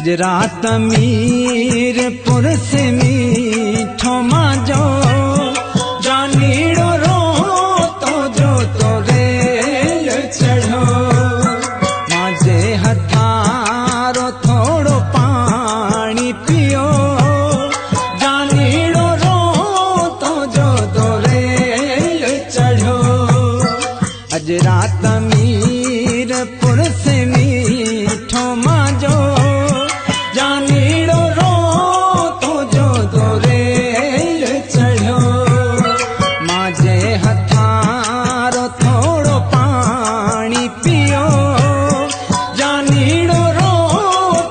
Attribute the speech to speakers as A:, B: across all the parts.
A: अजरात मीरपुर से मीठो माजो जानीड़ो रो तो जो तो रेल चढ़ो माजे हथारो थोड़ो पानी पियो जानीड़ो रो तो जो तो रेल चढ़ो अजरात मीरपुर से मीठो माजो जानीड़ो रो तो जो तो रेल चढ़ो माजे हथारो थोड़ो पानी पियो जानीड़ो रो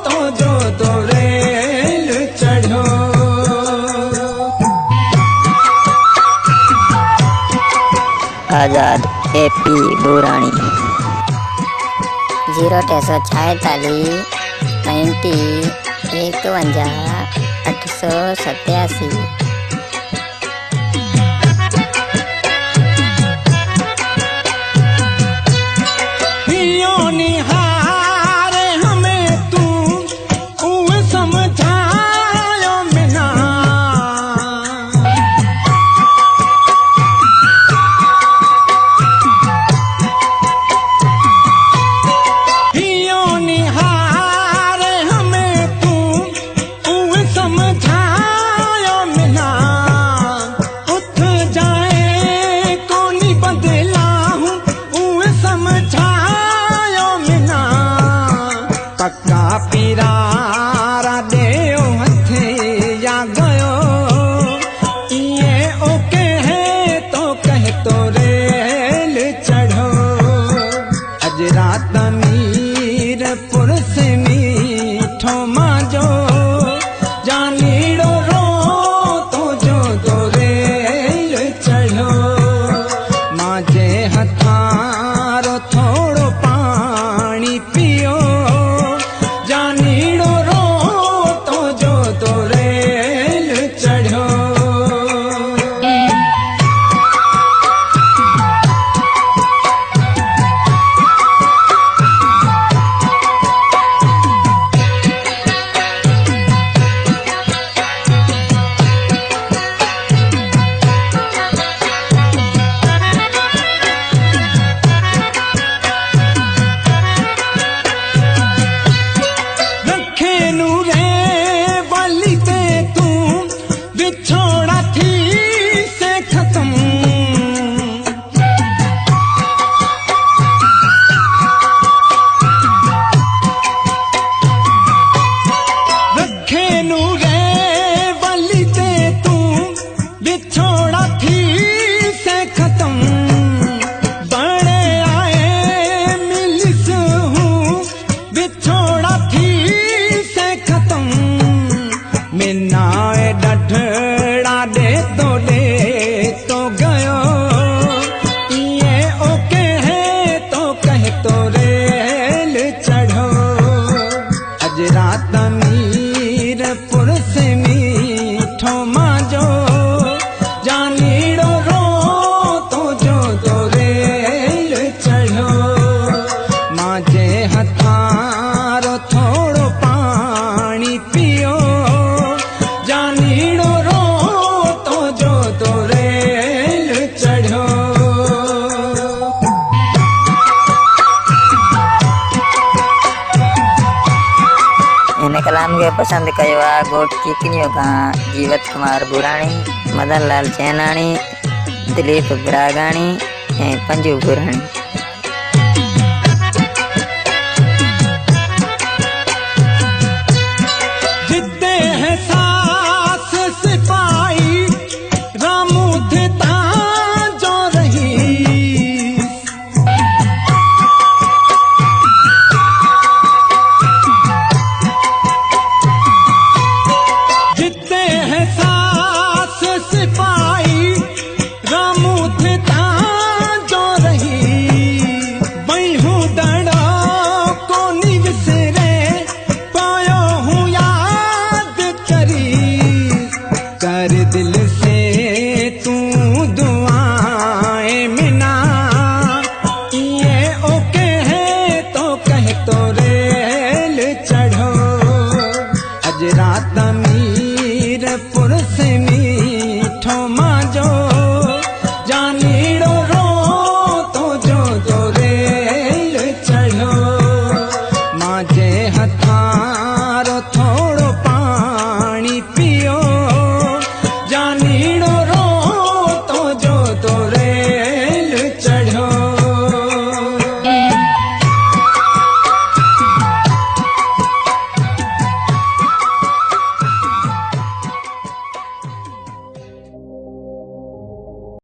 A: तो जो तो रेल चढ़ो।
B: आजाद एपी बुरानी 046 90 51 887। पक्का पीरारा देओ हथे या गयो ये ओके है तो कह तो रेल चढ़ो अजरात मीरपुर से मीठो माजो जानीड़ो रो तो जो तो रेल चढ़ो माजे हथारो थोड़ो पानी पियो जानीड़ो रो तो जो तो रेल चढ़ो। छोड़ा थी से खत्म रखे नूरे वली ते तू बिछोड़ा थी से खत्म बड़े आए मिलिस हूँ बिछोड़ा थी से खत्म मिन्ना डठड़ा दे तो गयो ये ओके है तो कह तो रेल चढ़ो अजरात मीरपुर से मीठो माजो जानीड़ो रो तो जो तो रेल चढ़ो माजे हथारो थोड़ो पानी पियो जानीड़ो रो तो जो तो रेल चढ़ो। इन कलाम के पसंद कयो आ गोट किकनियो का जीवत कुमार बुराणी मदन लाल चैनाणी दिलीप ब्रागाणी ए पंजू बुराणी।
A: जिद्दे है सास सिपाही रामू देता जो रही जिद्दे है सास सिपाही रामू देता जो रही मैं हूँ दड़ा को निवसरे पायो हूँ याद करी कर दिल से